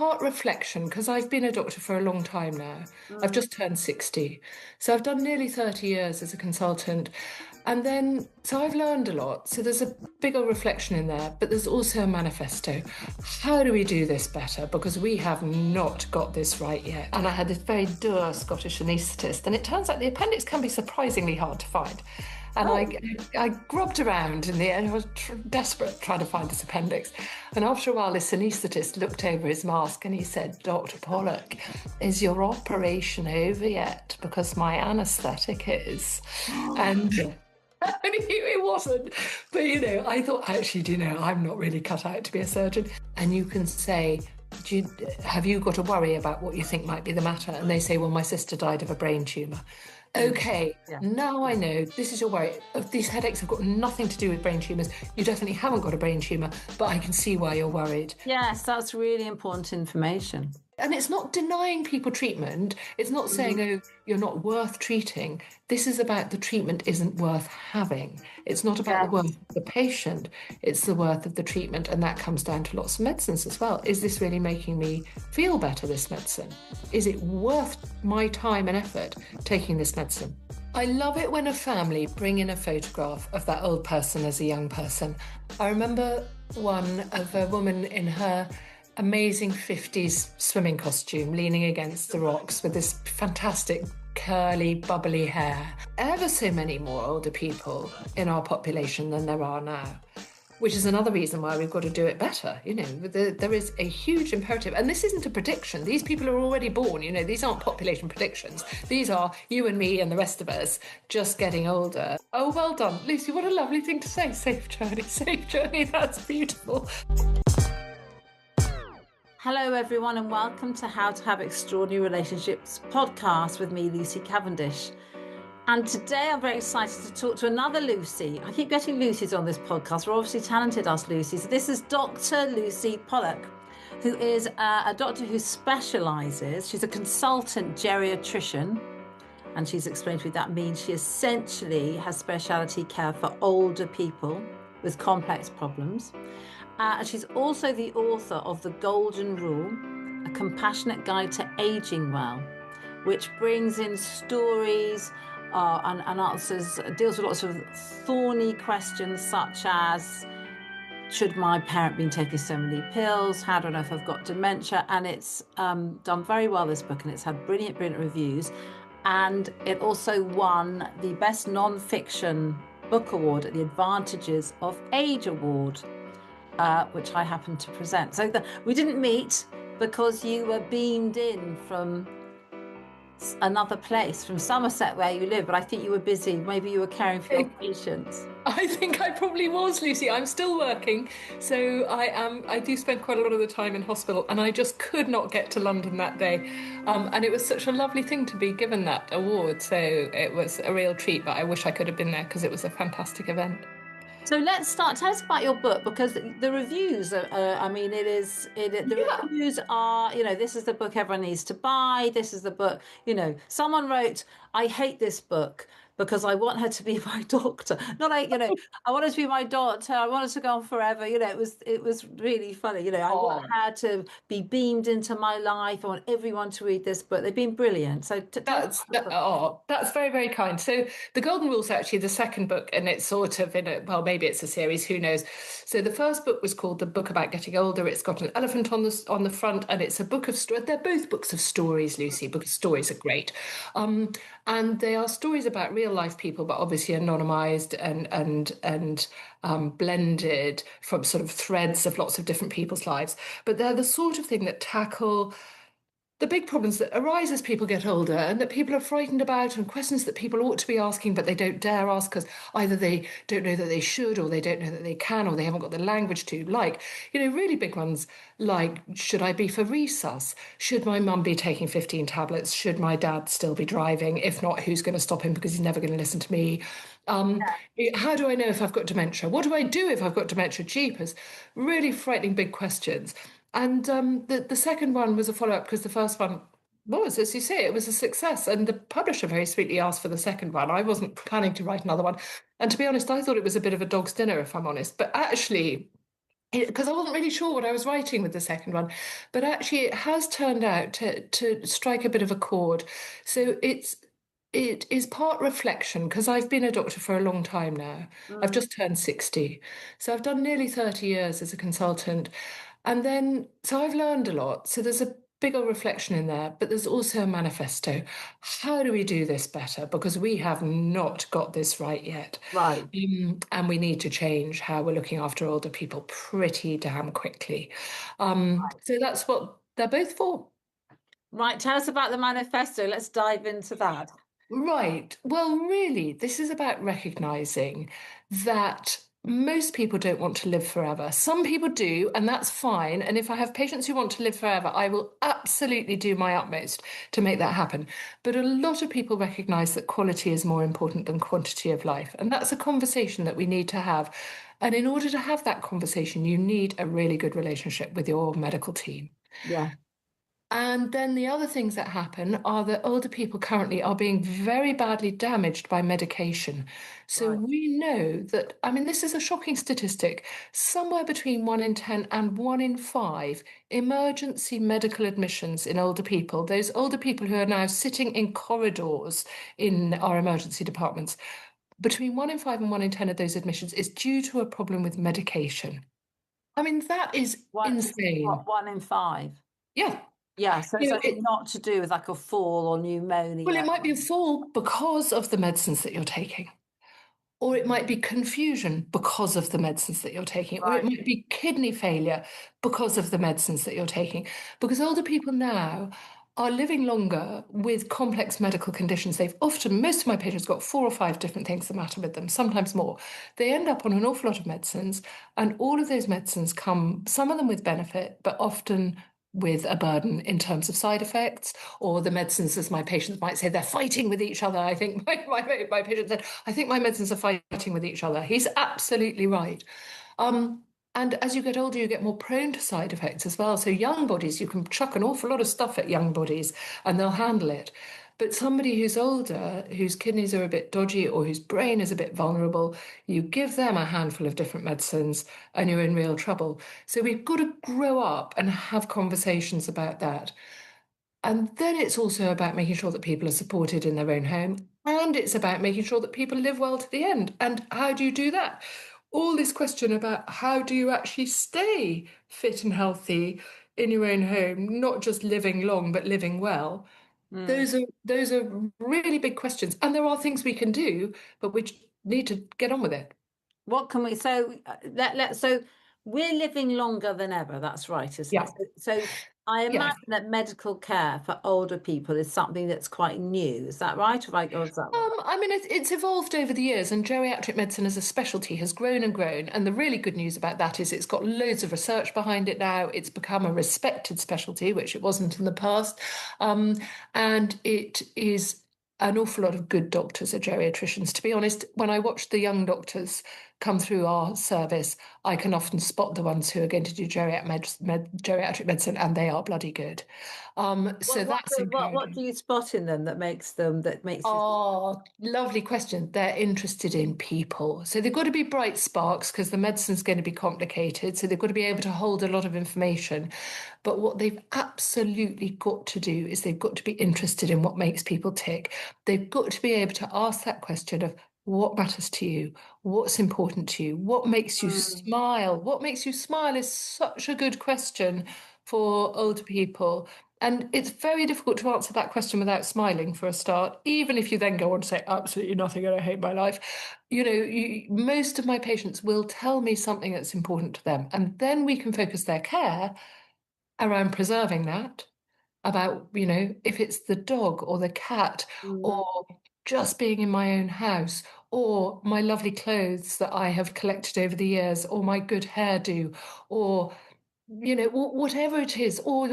part reflection, because I've been a doctor for a long time now. I've Mm. just turned 60. So I've done nearly 30 years as a consultant. And then, so I've learned a lot. So there's a bigger reflection in there, but there's also a manifesto. How do we do this better? Because we have not got this right yet. And I had this very dour Scottish anaesthetist, and it turns out the appendix can be surprisingly hard to find. And I grubbed around in the end. I was desperate trying to find this appendix. And after a while, this anaesthetist looked over his mask and he said, Dr. Pollock, is your operation over yet? Because my anaesthetic is. And I knew it wasn't. But, I thought, actually, I'm not really cut out to be a surgeon. And you can say, have you got to worry about what you think might be the matter? And they say, well, my sister died of a brain tumour. Okay, now I know this is your worry. These headaches have got nothing to do with brain tumours. You definitely haven't got a brain tumour, but I can see why you're worried. Yes, that's really important information. And it's not denying people treatment. It's not saying, oh, you're not worth treating. This is about the treatment isn't worth having. It's not about the worth of the patient. It's the worth of the treatment. And that comes down to lots of medicines as well. Is this really making me feel better, this medicine? Is it worth my time and effort taking this medicine? I love it when a family bring in a photograph of that old person as a young person. I remember one of a woman in her amazing 50s swimming costume leaning against the rocks with this fantastic curly bubbly hair. Ever so many more older people in our population than there are now, which is another reason why we've got to do it better. There is a huge imperative, and this isn't a prediction. These people are already born. These aren't population predictions. These are you and me and the rest of us just getting older. Oh, well done, Lucy. What a lovely thing to say. Safe journey. That's beautiful. Hello, everyone, and welcome to How to Have Extraordinary Relationships podcast with me, Lucy Cavendish. And today I'm very excited to talk to another Lucy. I keep getting Lucys on this podcast. We're obviously talented, us Lucys. This is Dr. Lucy Pollock, who is a doctor who specialises. She's a consultant geriatrician, and she's explained to me that means she essentially has specialty care for older people with complex problems. And she's also the author of The Golden Rule, a compassionate guide to aging well, which brings in stories and deals with lots of thorny questions such as, should my parent been taking so many pills? How do I know if I've got dementia? And it's done very well, this book, and it's had brilliant reviews. And it also won the Best Non-Fiction Book Award at the Advantages of Age Award, which I happened to present. So we didn't meet because you were beamed in from another place, from Somerset where you live, but I think you were busy. Maybe you were caring for your patients. I think I probably was, Lucy. I'm still working, so I do spend quite a lot of the time in hospital, and I just could not get to London that day. And it was such a lovely thing to be given that award, so it was a real treat, but I wish I could have been there because it was a fantastic event. So let's start. Tell us about your book, because the reviews are, reviews are, this is the book everyone needs to buy. This is the book, someone wrote, I hate this book because I want her to be my doctor. Not like, I want her to be my doctor. I want her to go on forever. It was really funny. I want her to be beamed into my life. I want everyone to read this book. They've been brilliant. So that's very, very kind. So The Golden Rule is actually the second book, and it's sort of maybe it's a series, who knows. So the first book was called The Book About Getting Older. It's got an elephant on the front, and it's a book of stories. They're both books of stories, Lucy, because stories are great. And they are stories about real life people, but obviously anonymized and blended from sort of threads of lots of different people's lives. But they're the sort of thing that tackle the big problems that arise as people get older and that people are frightened about, and questions that people ought to be asking but they don't dare ask because either they don't know that they should, or they don't know that they can, or they haven't got the language to. Like, really big ones like, should I be for resus? Should my mum be taking 15 tablets? Should my dad still be driving? If not, who's going to stop him because he's never going to listen to me? How do I know if I've got dementia? What do I do if I've got dementia? Jeepers. Really frightening big questions. And the second one was a follow-up because the first one was, as you say, it was a success. And the publisher very sweetly asked for the second one. I wasn't planning to write another one. And to be honest, I thought it was a bit of a dog's dinner, if I'm honest. But actually, because I wasn't really sure what I was writing with the second one, but actually it has turned out to strike a bit of a chord. So it is part reflection because I've been a doctor for a long time now. I've Mm, just turned 60. So I've done nearly 30 years as a consultant. And then, so I've learned a lot. So there's a big old reflection in there, but there's also a manifesto. How do we do this better? Because we have not got this right yet. right. And we need to change how we're looking after older people pretty damn quickly. So that's what they're both for. Right. Tell us about the manifesto. Let's dive into that. Right. Well, really, this is about recognizing that most people don't want to live forever. Some people do, and that's fine. And if I have patients who want to live forever, I will absolutely do my utmost to make that happen. But a lot of people recognize that quality is more important than quantity of life. And that's a conversation that we need to have. And in order to have that conversation, you need a really good relationship with your medical team. Yeah. And then the other things that happen are that older people currently are being very badly damaged by medication. So Right. we know that, I mean, this is a shocking statistic. Somewhere between 1 in 10 and 1 in 5 emergency medical admissions in older people, those older people who are now sitting in corridors in our emergency departments, between 1 in 5 and 1 in 10 of those admissions is due to a problem with medication. I mean, that is What, insane. 1 in 5? Yeah. Yeah. So it's You know, actually not to do with like a fall or well, pneumonia. it might be a fall because of the medicines that you're taking, or it might be confusion because of the medicines that you're taking, or it Right. might be kidney failure because of the medicines that you're taking. Because older people now are living longer with complex medical conditions. They've often, most of my patients got 4 or 5 different things the matter with them, sometimes more. They end up on an awful lot of medicines, and all of those medicines come, some of them with benefit, but often with a burden in terms of side effects, or the medicines, as my patients might say, they're fighting with each other. I think my patient said, I think my medicines are fighting with each other. He's absolutely right. Um, and as you get older, you get more prone to side effects as well. So young bodies, you can chuck an awful lot of stuff at young bodies and they'll handle it. But somebody who's older, whose kidneys are a bit dodgy or whose brain is a bit vulnerable, you give them a handful of different medicines and you're in real trouble. So we've got to grow up and have conversations about that. And then it's also about making sure that people are supported in their own home. And it's about making sure that people live well to the end. And how do you do that? All this question about how do you actually stay fit and healthy in your own home, not just living long, but living well. Mm. Those are really big questions. And there are things we can do, but we need to get on with it. What can we, so so we're living longer than ever. That's right, isn't it? Yeah. So I Yeah. imagine that medical care for older people is something that's quite new. Is that right? Or is that wrong? I mean, it's evolved over the years, and geriatric medicine as a specialty has grown and grown. And the really good news about that is it's got loads of research behind it now. It's become a respected specialty, which it wasn't in the past. Um, and it is an awful lot of good doctors are geriatricians. To be honest, when I watch the young doctors come through our service, I can often spot the ones who are going to do geriatric medicine, and they are bloody good. So that's What do encouraging. you spot in them that makes you Oh, lovely question. They're interested in people. So they've got to be bright sparks because the medicine's going to be complicated. So they've got to be able to hold a lot of information. But what they've absolutely got to do is they've got to be interested in what makes people tick. They've got to be able to ask that question of what matters to you? What's important to you? What makes you Mm, smile? What makes you smile is such a good question for older people. And it's very difficult to answer that question without smiling for a start, even if you then go on to say absolutely nothing and I hate my life. Most of my patients will tell me something that's important to them, and then we can focus their care around preserving that. About, if it's the dog or the cat mm, or just being in my own house or my lovely clothes that I have collected over the years or my good hairdo or whatever it is, or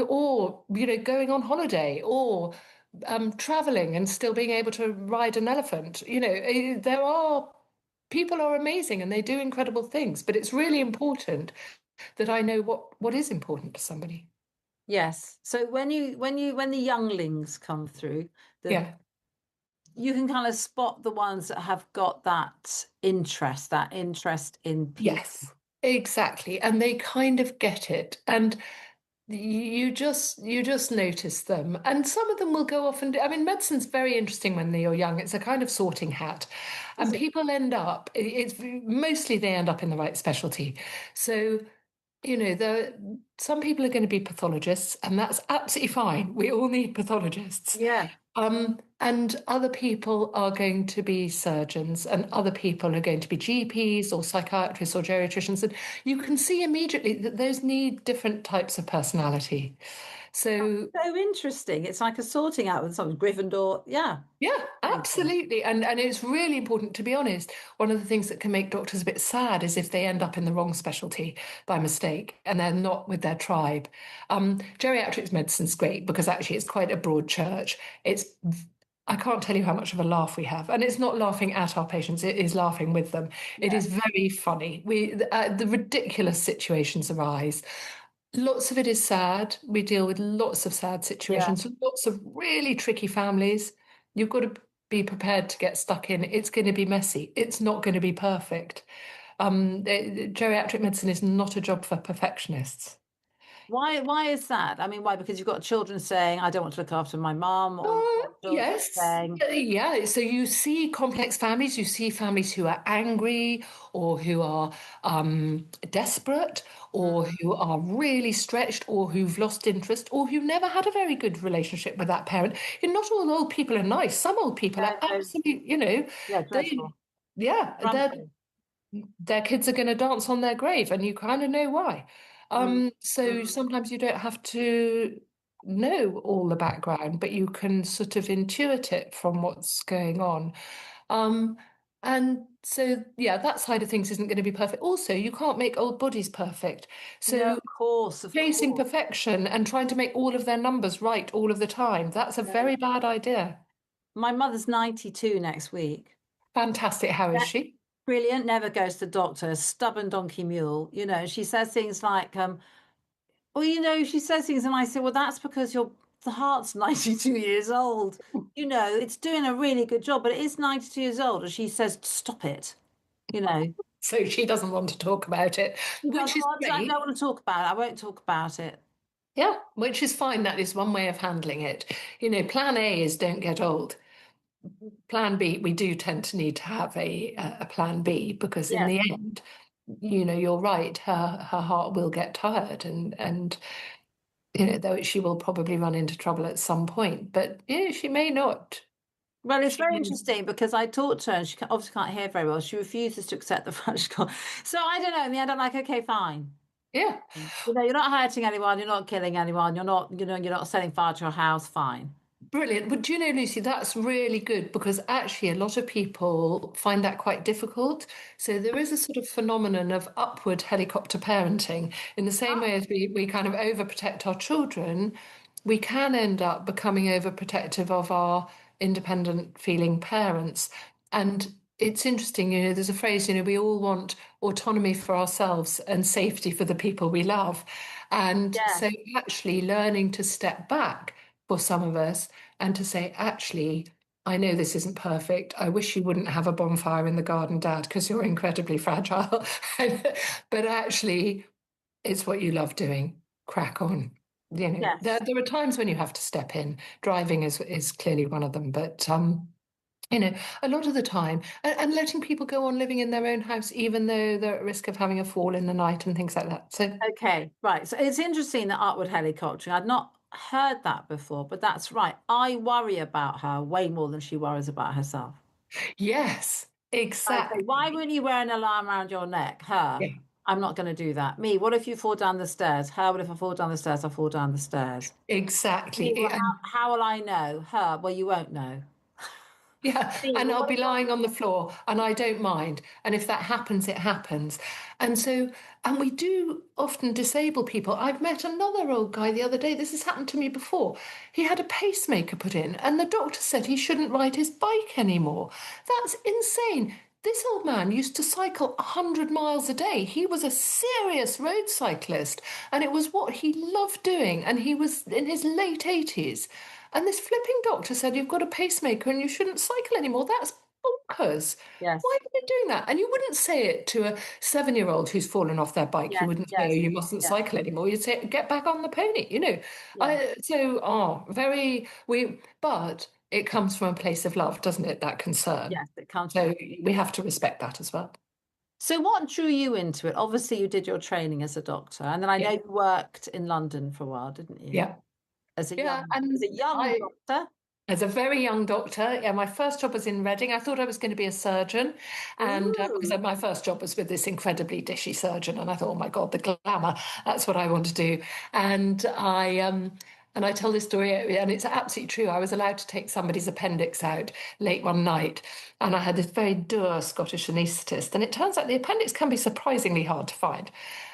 going on holiday, or traveling and still being able to ride an elephant. There are people are amazing and they do incredible things, but it's really important that I know what is important to somebody. yes. So when the younglings come through, the Yeah. you can kind of spot the ones that have got that interest in people. Yes. exactly. And they kind of get it. And you just notice them, and some of them will go off and I mean, medicine's very interesting when you're young. It's a kind of sorting hat, Is and it? people end up. It's mostly they end up in the right specialty. So some people are going to be pathologists, and that's absolutely fine. We all need pathologists. Yeah. And other people are going to be surgeons, and other people are going to be GPs or psychiatrists or geriatricians. And you can see immediately that those need different types of personality. So So interesting. It's like a sorting out with something Gryffindor. Yeah. yeah, Fascinating. absolutely. And it's really important, to be honest. One of the things that can make doctors a bit sad is if they end up in the wrong specialty by mistake and they're not with their tribe. Geriatrics medicine's great because actually it's quite a broad church. I can't tell you how much of a laugh we have. And it's not laughing at our patients, it is laughing with them. It Yeah. is very funny. The ridiculous situations arise. Lots of it is sad. We deal with lots of sad Yeah. situations, lots of really tricky families. You've got to be prepared to get stuck in. It's going to be messy. It's not going to be perfect. Geriatric medicine is not a job for perfectionists. Why is that? I mean, why? Because you've got children saying, I don't want to look after my mum, or you've got children Yes. saying, Yeah. So you see complex families, you see families who are angry or who are desperate or "Mm, who are really stretched or who've lost interest or who never had a very good relationship with that parent. And not all old people are nice. Some old people no, are no, absolutely, yeah, they, dreadful. yeah, Grumpy. their kids are going to dance on their grave, and you kind of know why. Mm, So mm. sometimes you don't have to know all the background, but you can sort of intuit it from what's going on. Um, and so, yeah, that side of things isn't going to be perfect. Also, you can't make old bodies perfect. No, So of chasing course. perfection and trying to make all of their numbers right all of the time, that's a No. very bad idea. My mother's 92 next week. Fantastic. How is Yeah, she? brilliant, never goes to the doctor, stubborn donkey mule. She says things like, well, she says things, and I say, well, that's because the heart's 92 years old. It's doing a really good job, but it is 92 years old. And she says, stop it. You know, So she doesn't want to talk about it, she goes, which is well, I great. don't want to talk about it. I won't talk about it. Yeah, which is fine. That is one way of handling it. Plan A is don't get old. Plan B, we do tend to need to have a plan B because in Yes. the end, you're right. Her heart will get tired, and though she will probably run into trouble at some point, but she may not. Well, it's She very may. interesting because I talked to her and she obviously can't hear very well. She refuses to accept the fact she can't. So I don't know. In the end, I'm like, okay, fine. Yeah. You're not hurting anyone. You're not killing anyone. You're not setting fire to your house. Fine. Brilliant. But do you know, Lucy, that's really good because actually a lot of people find that quite difficult. So there is a sort of phenomenon of upward helicopter parenting. In the same way Ah, as we kind of overprotect our children, we can end up becoming overprotective of our independent feeling parents. And it's interesting, there's a phrase, we all want autonomy for ourselves and safety for the people we love. And yes. so actually learning to step back for some of us and to say, actually, I know this isn't perfect. I wish you wouldn't have a bonfire in the garden, Dad, because you're incredibly fragile. But actually, it's what you love doing. Crack on. Yes. There are times when you have to step in. Driving is clearly one of them, but a lot of the time, and letting people go on living in their own house, even though they're at risk of having a fall in the night and things like that. So Okay. Right. So it's interesting that upward helicoptering. I'd not heard that before, but that's right. I worry about her way more than she worries about herself. yes, I say, why exactly. wouldn't you wear an alarm around your neck? Her. Yeah, I'm not going to do that. Me, what if you fall down the stairs? Her, what if I fall down the stairs? I fall down the stairs. Me, exactly. well, how will I know? Her, well, you won't know. Yeah, Me, and well, I'll what be if I... lying on the floor and I don't mind. And if that happens, it happens. And so, and we do often disable people. I've met another old guy the other day. This has happened to me before. He had a pacemaker put in, and the doctor said he shouldn't ride his bike anymore. That's insane. This old man used to cycle 100 miles a day. He was a serious road cyclist, and it was what he loved doing. And he was in his late 80s. And this flipping doctor said, you've got a pacemaker and you shouldn't cycle anymore. That's bonkers. Yes. Why are they doing that? And you wouldn't say it to a 7-year-old who's fallen off their bike. You Yes. wouldn't say, oh, Yes. you mustn't Yes. cycle anymore. You'd say, get back on the pony, Yeah. But it comes from a place of love, doesn't it? That concern. Yes. It comes from. So we have to respect that as well. So what drew you into it? Obviously, you did your training as a doctor, and then I know Yeah. you worked in London for a while, didn't you? Yeah. As a Yeah. young I, doctor. As a very young doctor, yeah, my first job was in Reading. I thought I was going to be a surgeon, and because Ooh. my first job was with this incredibly dishy surgeon, and I thought, oh my God, the glamour, that's what I want to do. And I tell this story, and it's absolutely true. I was allowed to take somebody's appendix out late one night, and I had this very dour Scottish anaesthetist, and it turns out the appendix can be surprisingly hard to find.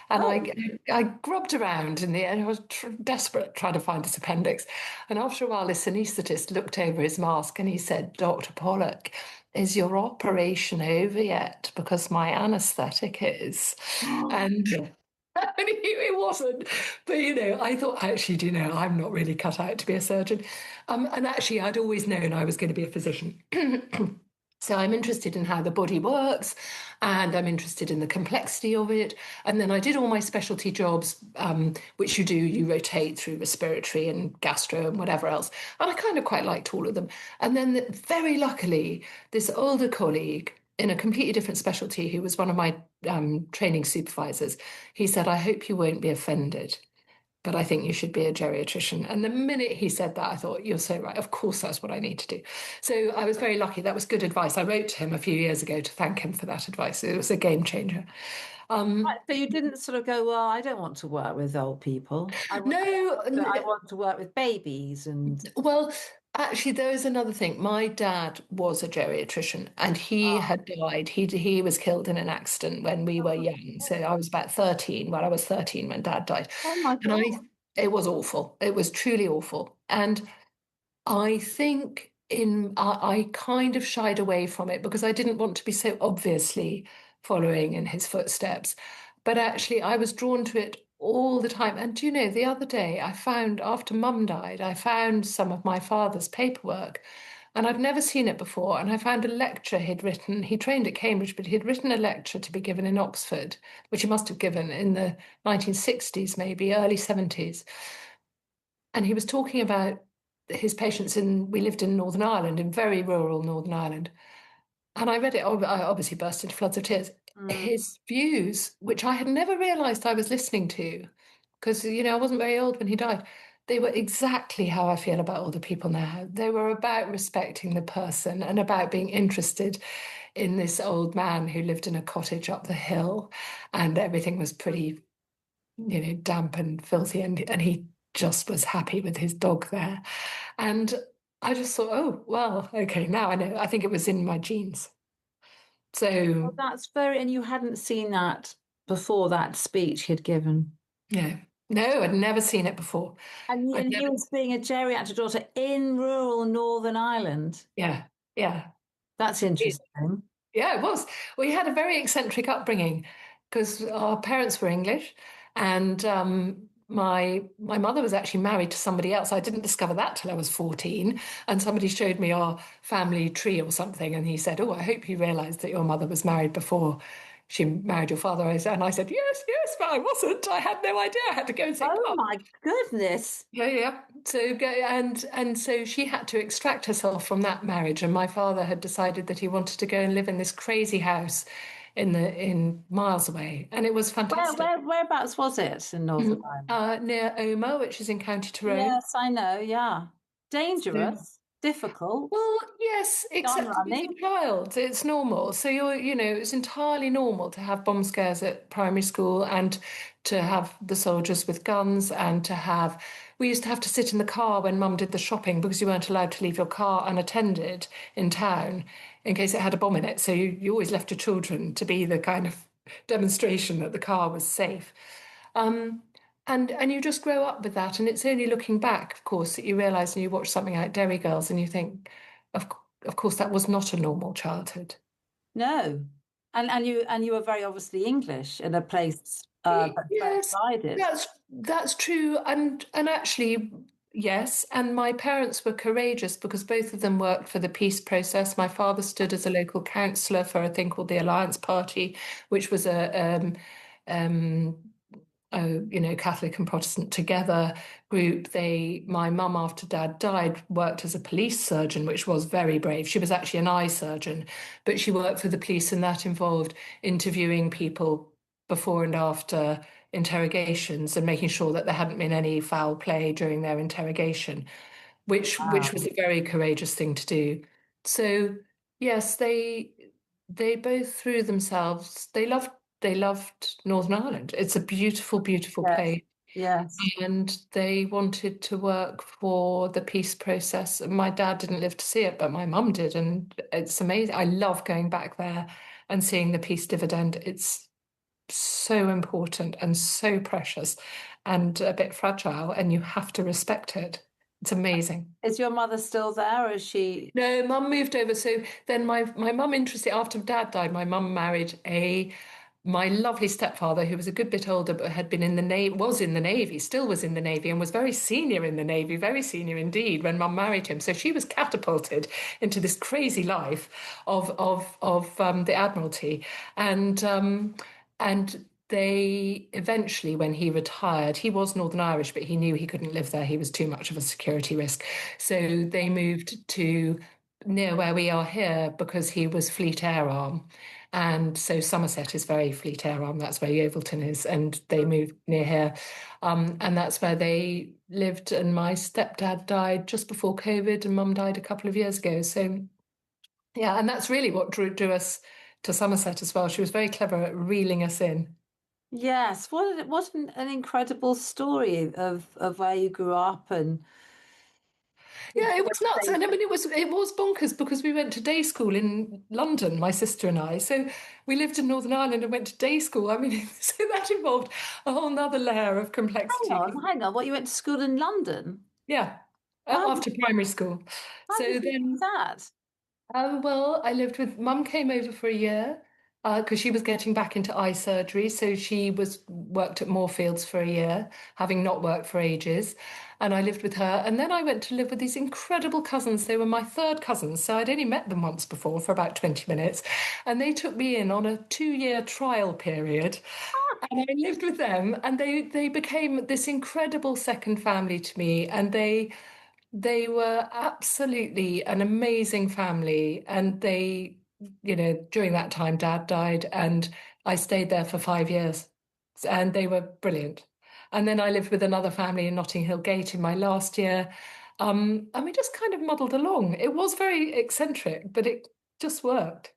And Oh. I grubbed around in the end. I was desperate trying to find this appendix. And after a while, this anaesthetist looked over his mask and he said, Dr. Pollock, is your operation over yet? Because my anaesthetic is. And I knew it wasn't. But, I thought, actually, I'm not really cut out to be a surgeon. And actually, I'd always known I was going to be a physician. So I'm interested in how the body works, and I'm interested in the complexity of it. And then I did all my specialty jobs, which you rotate through respiratory and gastro and whatever else. And I kind of quite liked all of them. And then very luckily, this older colleague in a completely different specialty, who was one of my training supervisors, he said, I hope you won't be offended, but I think you should be a geriatrician. And the minute he said that, I thought, you're so right. Of course, that's what I need to do. So I was very lucky. That was good advice. I wrote to him a few years ago to thank him for that advice. It was a game changer. Right, so you didn't sort of go, well, I don't want to work with old people. No, I want to work with babies and. well, actually, there is another thing. My dad was a geriatrician, and he Oh, had died. He was killed in an accident when we were young. So I was about 13. Well, I was 13 when dad died, oh my and God. it was awful. It was truly awful, and I think I kind of shied away from it because I didn't want to be so obviously following in his footsteps. But actually, I was drawn to it all the time. And do you know, the other day I found, after Mum died, I found some of my father's paperwork, and I'd never seen it before. And I found a lecture he'd written. He trained at Cambridge, but he'd written a lecture to be given in Oxford, which he must have given in the 1960s, maybe early 70s. And he was talking about his patients we lived in Northern Ireland, in very rural Northern Ireland. And I read it, I obviously burst into floods of tears. Mm. His views, which I had never realized I was listening to, because, I wasn't very old when he died, they were exactly how I feel about older people now. They were about respecting the person and about being interested in this old man who lived in a cottage up the hill, and everything was pretty, damp and filthy, and he just was happy with his dog there. And I just thought, oh, well, okay, now I know. I think it was in my genes. Well, So, that's and you hadn't seen that before that speech he'd given. yeah, no, I'd never seen it before. And I'd he never, was being a geriatric daughter in rural Northern Ireland. yeah, yeah. That's interesting. Yeah, it was. We had a very eccentric upbringing because our parents were English, and my mother was actually married to somebody else. I didn't discover that till I was 14, and somebody showed me our family tree or something, and he said, "Oh, I hope you realised that your mother was married before she married your father." And I said, "Yes, yes, but I wasn't. I had no idea. I had to go and say, Oh Mum." my goodness. Yeah, yeah. So and so she had to extract herself from that marriage, and my father had decided that he wanted to go and live in this crazy house in miles away, and it was fantastic. Whereabouts was it in Northern Ireland? Near Omagh, which is in County Tyrone. Yes, I know. Yeah. So Dangerous, difficult, well, yes, gun except as running. a child, it's normal. So it's entirely normal to have bomb scares at primary school and to have the soldiers with guns and we used to have to sit in the car when Mum did the shopping because you weren't allowed to leave your car unattended in town in case it had a bomb in it. So you always left your children to be the kind of demonstration that the car was safe. Um, and you just grow up with that, and it's only looking back, of course, that you realise and you watch something like Derry Girls, and you think, of of course, that was not a normal childhood. No. And you were very obviously English in a place that's very Yes, divided. that's true, and actually, Yes, and my parents were courageous because both of them worked for the peace process. My father stood as a local councillor for a thing called the Alliance Party, which was um, Catholic and Protestant together group. My mum, after Dad died, worked as a police surgeon, which was very brave. She was actually an eye surgeon, but she worked for the police, and that involved interviewing people before and after interrogations and making sure that there hadn't been any foul play during their interrogation, which was Wow. a very courageous thing to do. So yes, they both threw themselves. They loved Northern Ireland. It's a beautiful, beautiful Yes. place. Yes. And they wanted to work for the peace process. My dad didn't live to see it, but my mum did. And it's amazing. I love going back there and seeing the peace dividend. It's so important and so precious and a bit fragile, and you have to respect it. It's amazing. Is your mother still there, or is she? No, mum moved over. So then my mum interested after dad died, my mum married my lovely stepfather, who was a good bit older, but had been in the Navy, was in the Navy, still was in the Navy, and was very senior in the Navy, very senior indeed when mum married him. So she was catapulted into this crazy life of the Admiralty. And they eventually, when he retired, he was Northern Irish, but he knew he couldn't live there. He was too much of a security risk. So they moved to near where we are here because he was Fleet Air Arm. And so Somerset is very Fleet Air Arm. That's where Yeovilton is. And they moved near here. And that's where they lived. And my stepdad died just before COVID, and mum died a couple of years ago. So, yeah, and that's really what drew us to Somerset as well. She was very clever at reeling us in. Yes. What an incredible story of where you grew up and the Yeah, it was nuts. devastation. And I mean, it was bonkers because we went to day school in London, my sister and I. So we lived in Northern Ireland and went to day school. I mean, so that involved a whole nother layer of Hang complexity. on, hang on. What, you went to school in London? Yeah, How did after primary school. how did So you do then that? well, I lived with mum came over for a year because she was getting back into eye surgery. So she was worked at Moorfields for a year, having not worked for ages. And I lived with her. And then I went to live with these incredible cousins. They were my third cousins. So I'd only met them once before for about 20 minutes. And they took me in on a 2-year trial period. And I lived with them, and they became this incredible second family to me. And they were absolutely an amazing family. And during that time, Dad died, and I stayed there for 5 years. And they were brilliant. And then I lived with another family in Notting Hill Gate in my last year. And we just kind of muddled along. It was very eccentric, but it just worked.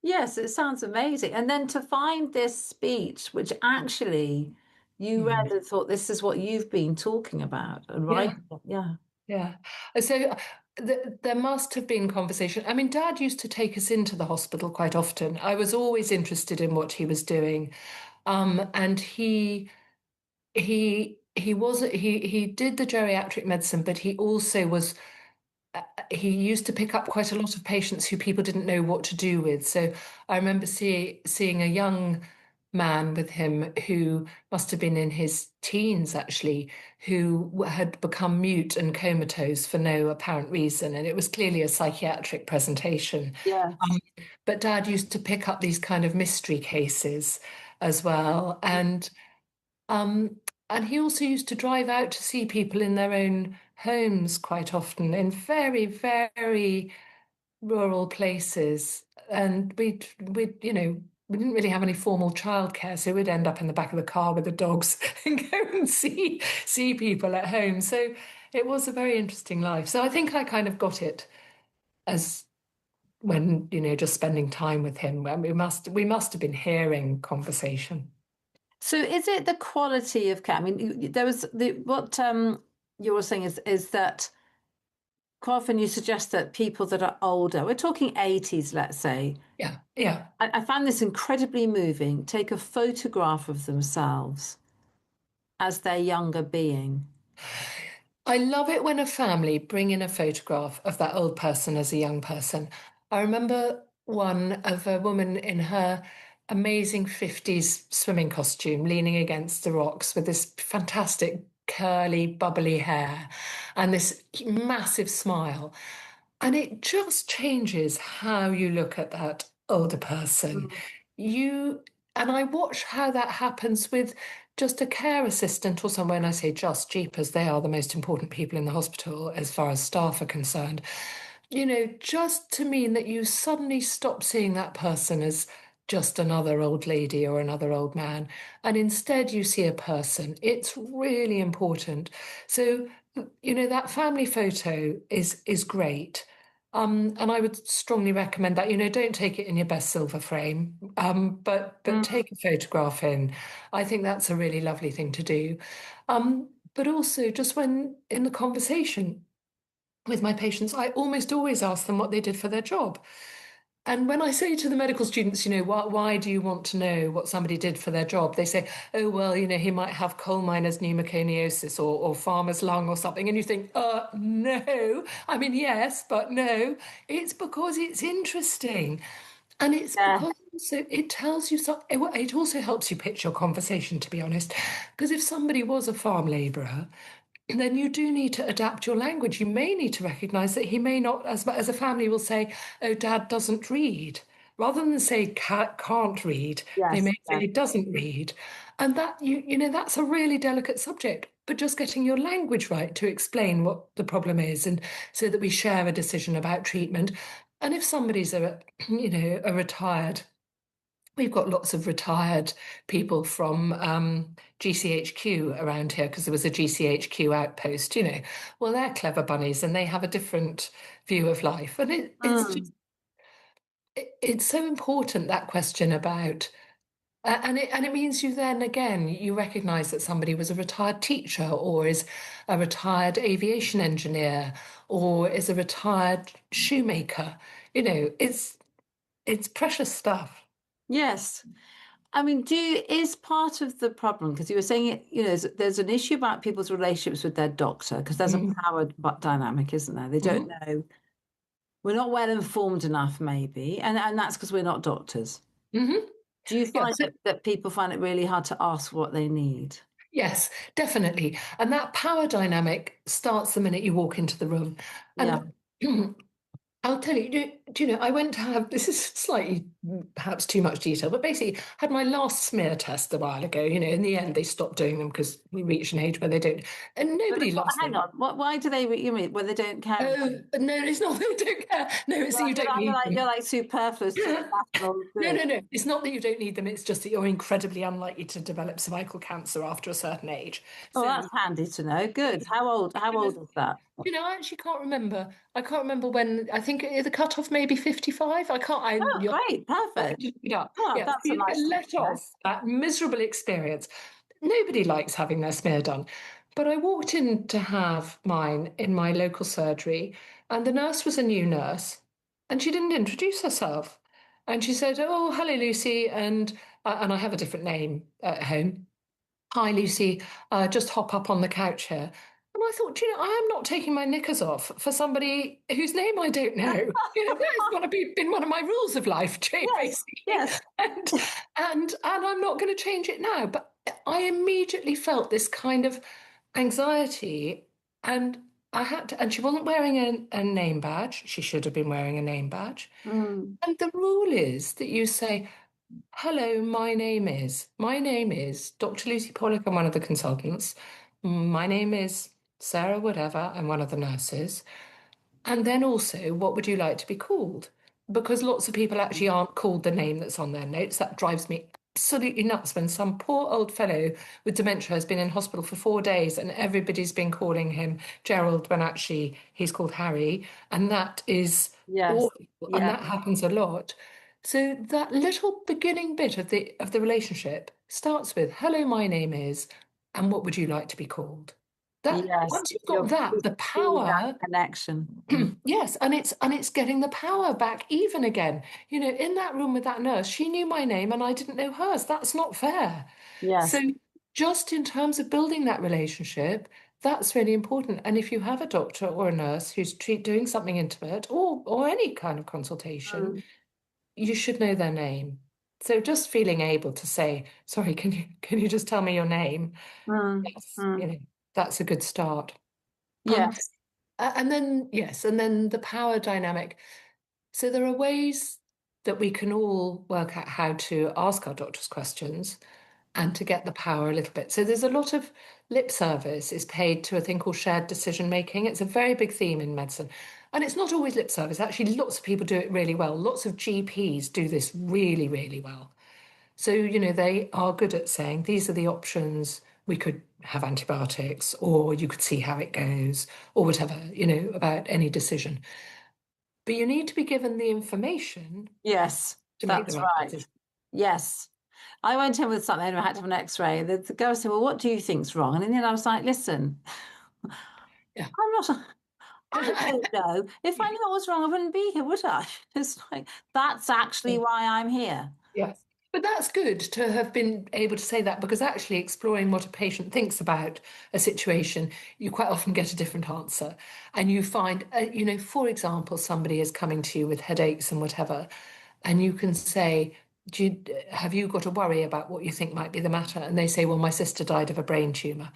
Yes, it sounds amazing. And then to find this speech, which actually you read Mhm. and thought, this is what you've been talking about and Yeah. writing. Yeah. Yeah. So there must have been conversation. I mean, Dad used to take us into the hospital quite often. I was always interested in what he was doing. And he did the geriatric medicine, but he used to pick up quite a lot of patients who people didn't know what to do with. So I remember seeing a young man with him who must have been in his teens actually, who had become mute and comatose for no apparent reason. And it was clearly a psychiatric presentation. Yes. Um, but Dad used to pick up these kind of mystery cases as well. Um, and he also used to drive out to see people in their own homes quite often in very, very rural places. And we didn't really have any formal childcare, so we'd end up in the back of the car with the dogs and go and see people at home. So it was a very interesting life. So I think I kind of got it as when, just spending time with him, when we must have been hearing conversation. So is it the quality of care? I mean, there was what you were saying is that quite often you suggest that people that are older, we're talking 80s, let's say, Yeah, yeah. I found this incredibly moving, take a photograph of themselves as their younger being. I love it when a family bring in a photograph of that old person as a young person. I remember one of a woman in her amazing 50s swimming costume leaning against the rocks with this fantastic curly, bubbly hair and this massive smile. And it just changes how you look at that older person. Mm. You and I watch how that happens with just a care assistant or someone. When I say just, jeepers, they are the most important people in the hospital as far as staff are concerned. Just to mean that you suddenly stop seeing that person as just another old lady or another old man, and instead you see a person. It's really important. So, that family photo is great. And I would strongly recommend that, don't take it in your best silver frame, but Mm. take a photograph in. I think that's a really lovely thing to do. But also just when in the conversation with my patients, I almost always ask them what they did for their job. And when I say to the medical students, why do you want to know what somebody did for their job? They say, oh, well, he might have coal miner's pneumoconiosis or farmer's lung or something. And you think, no. I mean, yes, but no. It's because it's interesting. And it's Yeah. because also it tells you something. It also helps you pitch your conversation, to be honest. Because if somebody was a farm labourer, then you do need to adapt your language. You may need to recognize that he may not, as a family will say, oh, dad doesn't read. Rather than say can't read, they Yes. may Yes. say doesn't read. And that, that's a really delicate subject. But just getting your language right to explain what the problem is, and so that we share a decision about treatment. And if somebody's a retired, we've got lots of retired people from GCHQ around here because there was a GCHQ outpost, Well, they're clever bunnies and they have a different view of life. And Mm. it's so important, that question about, and it means you then again, you recognize that somebody was a retired teacher or is a retired aviation engineer or is a retired shoemaker. It's precious stuff. Yes. I mean, is part of the problem, because you were saying it, there's an issue about people's relationships with their doctor, because there's a Mhm. power dynamic, isn't there? They don't Mhm. know. We're not well informed enough, maybe, and that's because we're not doctors. Mhm. Do you Yeah, find that people find it really hard to ask what they need? yes, definitely. And that power dynamic starts the minute you walk into the room. Yeah. And I'll tell you, I went to have, this is slightly perhaps too much detail, but basically had my last smear test a while ago. In the end, they stopped doing them because we reach an age where they don't, and nobody loves Hang them. on. Why do they? You mean when they don't care? Oh, no, it's not that you don't care. No, it's that you don't need You're them. like superfluous to the national No, good. no, no. It's not that you don't need them. It's just that you're incredibly unlikely to develop cervical cancer after a certain age. Oh, So that's handy to know. Good. How old? How old is that? I actually can't remember. I can't remember when. I think the cutoff may be 55. I can't. Oh, great. I Perfect. can just look it up. Oh, Yeah, so that's a you get nice thing let to know. off that miserable experience. Nobody likes having their smear done. But I walked in to have mine in my local surgery, and the nurse was a new nurse, and she didn't introduce herself. And she said, "Oh, hello, Lucy," and I have a different name at home. Hi, Lucy. Just hop up on the couch here. And I thought, I am not taking my knickers off for somebody whose name I don't know. That has got to be been one of my rules of life, Yes. basically. Yes. And and I'm not going to change it now. But I immediately felt this kind of anxiety, and I had to. And she wasn't wearing a name badge. She should have been wearing a name badge. Mm. And the rule is that you say, hello, my name is Dr. Lucy Pollock. I'm one of the consultants. My name is Sarah, whatever. I'm one of the nurses. And then also, what would you like to be called? Because lots of people actually aren't called the name that's on their notes. That drives me absolutely nuts when some poor old fellow with dementia has been in hospital for 4 days and everybody's been calling him Gerald when actually he's called Harry. And that is Yes. awful. And Yeah. that happens a lot. So that little beginning bit of the relationship starts with, hello, my name is, and what would you like to be called? That Yes. once you've got You're that, the feeling that power. connection. Mm. Yes, and it's getting the power back even again. In that room with that nurse, she knew my name and I didn't know hers. That's not fair. So Yes. just in terms of building that relationship, that's really important. And if you have a doctor or a nurse who's doing something intimate or any kind of consultation, Mm. you should know their name. So just feeling able to say, sorry, can you just tell me your name? Mm. Yes, Mm. That's a good start. Um, Yes. and then, yes, and then the power dynamic. So there are ways that we can all work out how to ask our doctors questions and to get the power a little bit. So there's a lot of lip service is paid to a thing called shared decision making. It's a very big theme in medicine. And it's not always lip service. Actually, lots of people do it really well. Lots of GPs do this really, really well. So, they are good at saying these are the options. We could have antibiotics, or you could see how it goes, or whatever, about any decision. But you need to be given the information Yes, to make the that's right right. decision. Yes. I went in with something and I had to have an x-ray. The girl said, well, what do you think's wrong? And in the end, I was like, listen, Yeah. I'm not, I don't know. If I knew what was wrong, I wouldn't be here, would I? It's like, that's actually why I'm here. Yes. But that's good to have been able to say that, because actually exploring what a patient thinks about a situation, you quite often get a different answer. And you find, for example, somebody is coming to you with headaches and whatever, and you can say, have you got a worry about what you think might be the matter? And they say, well, my sister died of a brain tumor.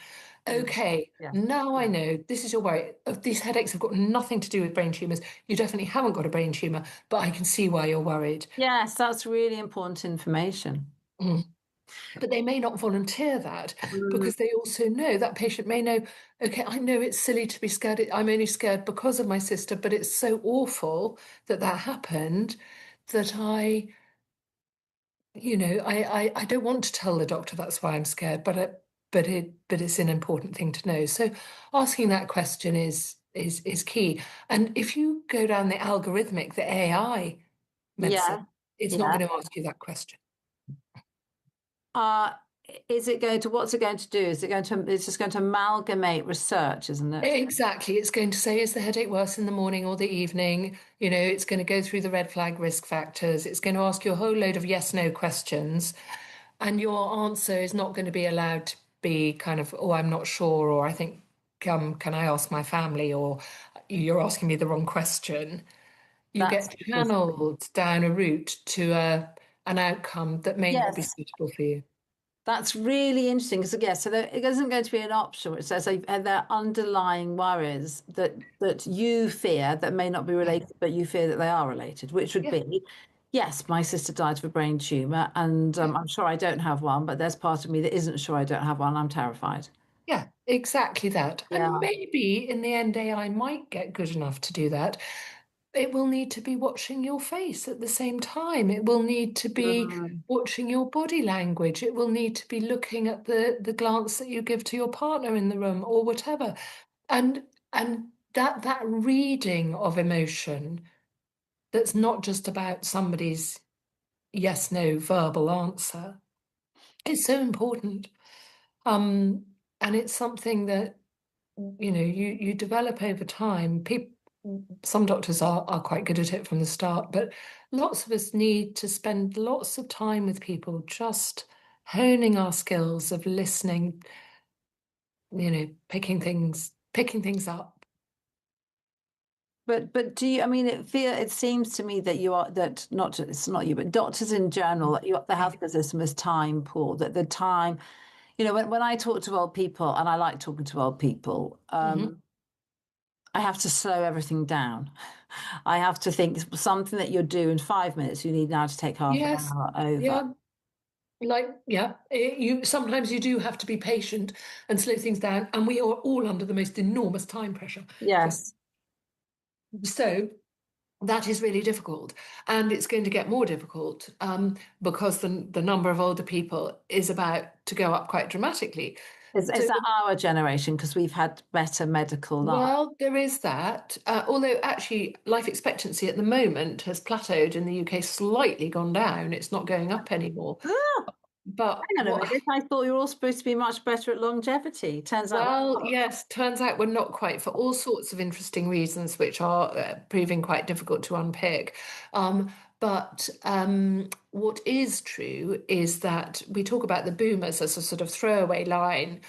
Okay, Yeah. now I know this is your worry. These headaches have got nothing to do with brain tumors. You definitely haven't got a brain tumor, but I can see why you're worried. Yes, that's really important information. Mm. But they may not volunteer that, Mm, because they also know, that patient may know, okay, I know it's silly to be scared. I'm only scared because of my sister, but it's so awful that that happened that I don't want to tell the doctor that's why I'm scared, but it's an important thing to know. So asking that question is key. And if you go down the algorithmic, the AI medicine, yeah, it's not yeah. going to ask you that question. Uh, what's it going to do? It's just going to amalgamate research, isn't it? Exactly. It's going to say, is the headache worse in the morning or the evening? It's going to go through the red flag risk factors. It's going to ask you a whole load of yes, no questions. And your answer is not going to be allowed to be kind of, oh, I'm not sure, or I think, can I ask my family, or you're asking me the wrong question. You That's get interesting. channeled down a route to an outcome that may not be Yes, suitable for you. that's really interesting. Because yeah, so it isn't going to be an option which says there are underlying worries that you fear that may not be Yeah. related, but you fear that they are related, which would Yeah. be, yes, my sister died of a brain tumor, and Yeah. I'm sure I don't have one, but there's part of me that isn't sure I don't have one. I'm terrified. Yeah, exactly that. And Yeah. maybe in the end, AI might get good enough to do that. It will need to be watching your face at the same time. It will need to be Mm. watching your body language. It will need to be looking at the glance that you give to your partner in the room or whatever. And that reading of emotion that's not just about somebody's yes, no verbal answer is so important. Um, and it's something that you develop over time. People, some doctors are quite good at it from the start, but lots of us need to spend lots of time with people, just honing our skills of listening, picking things up. But do you? I mean, it seems to me that you are that not it's not you, but doctors in general, that the healthcare system is time poor. That the time, when I talk to old people, and I like talking to old people, Hmm. I have to slow everything down. I have to think something that you'll do in 5 minutes, you need now to take half an Yes, hour over. yeah, yeah. You sometimes you do have to be patient and slow things down, and we are all under the most enormous time pressure. Yes. So that is really difficult, and it's going to get more difficult because the number of older people is about to go up quite dramatically. Is So, that our generation? Because we've had better medical life. well, there is that. Although actually, life expectancy at the moment has plateaued in the UK, slightly gone down. It's not going up anymore. Ah, But hang on a what minute. I thought you were all supposed to be much better at longevity. Turns out we're Well, not. yes, turns out we're not quite, for all sorts of interesting reasons, which are proving quite difficult to unpick. But what is true is that we talk about the boomers as a sort of throwaway line,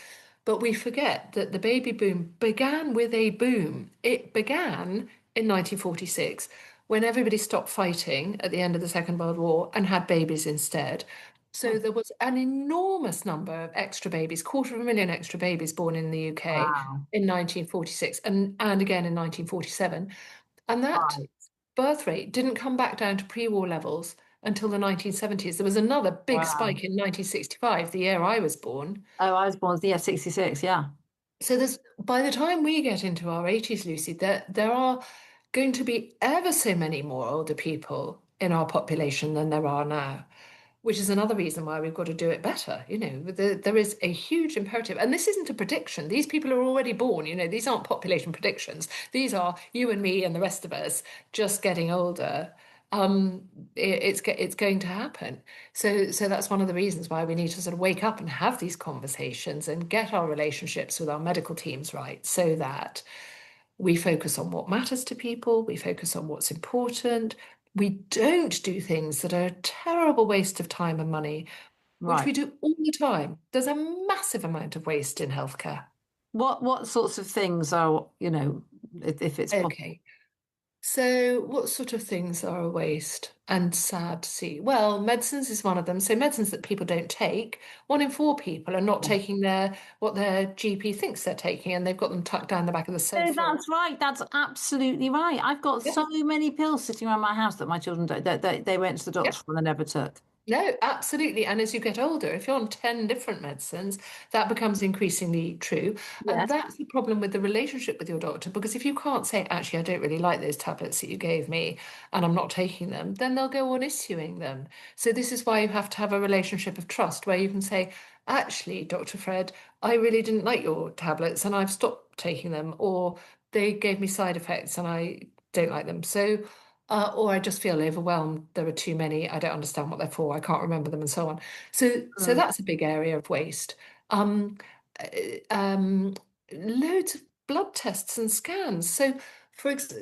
but we forget that the baby boom began with a boom. It began in 1946 when everybody stopped fighting at the end of the Second World War and had babies instead. So there was an enormous number of extra babies, 250,000 extra babies born in the UK Wow. in 1946 and again in 1947. And that Right. birth rate didn't come back down to pre-war levels until the 1970s. There was another big Wow. spike in 1965, the year I was born. Oh, I was born, yeah, 66, yeah. So there's by the time we get into our 80s, Lucy, there are going to be ever so many more older people in our population than there are now, which is another reason why we've got to do it better. There is a huge imperative, and this isn't a prediction. These people are already born. These aren't population predictions. These are you and me and the rest of us just getting older. Um, it's going to happen. So that's one of the reasons why we need to sort of wake up and have these conversations and get our relationships with our medical teams right, so that we focus on what matters to people, we focus on what's important. We don't do things that are a terrible waste of time and money, which Right. we do all the time. There's a massive amount of waste in healthcare. What sorts of things are, if it's possible? Okay, so what sort of things are a waste and sad to see? Well, medicines is one of them. So medicines that people don't take, 1 in 4 people are not taking what their GP thinks they're taking, and they've got them tucked down the back of the No, sofa. that's right. That's absolutely right. I've got Yeah. so many pills sitting around my house that my children don't, they went to the Yeah. doctor for and they never took. No, absolutely. And as you get older, if you're on 10 different medicines, that becomes increasingly true. And Yes. that's the problem with the relationship with your doctor, because if you can't say, actually, I don't really like those tablets that you gave me and I'm not taking them, then they'll go on issuing them. So this is why you have to have a relationship of trust where you can say, actually, Dr. Fred, I really didn't like your tablets and I've stopped taking them, or they gave me side effects and I don't like them. Or I just feel overwhelmed. There are too many. I don't understand what they're for. I can't remember them, and so on. So Mm. that's a big area of waste. Um, um, Loads of blood tests and scans. So,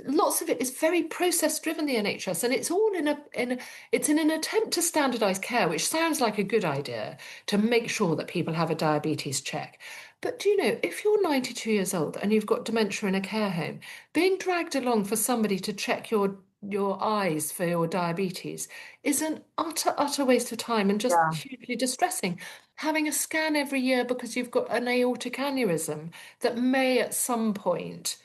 lots of it is very process driven. The NHS, and it's all it's in an attempt to standardise care, which sounds like a good idea to make sure that people have a diabetes check. But do you know, if you're 92 years old and you've got dementia in a care home, being dragged along for somebody to check your eyes for your diabetes is an utter waste of time and just Yeah. hugely distressing. Having a scan every year because you've got an aortic aneurysm that may at some point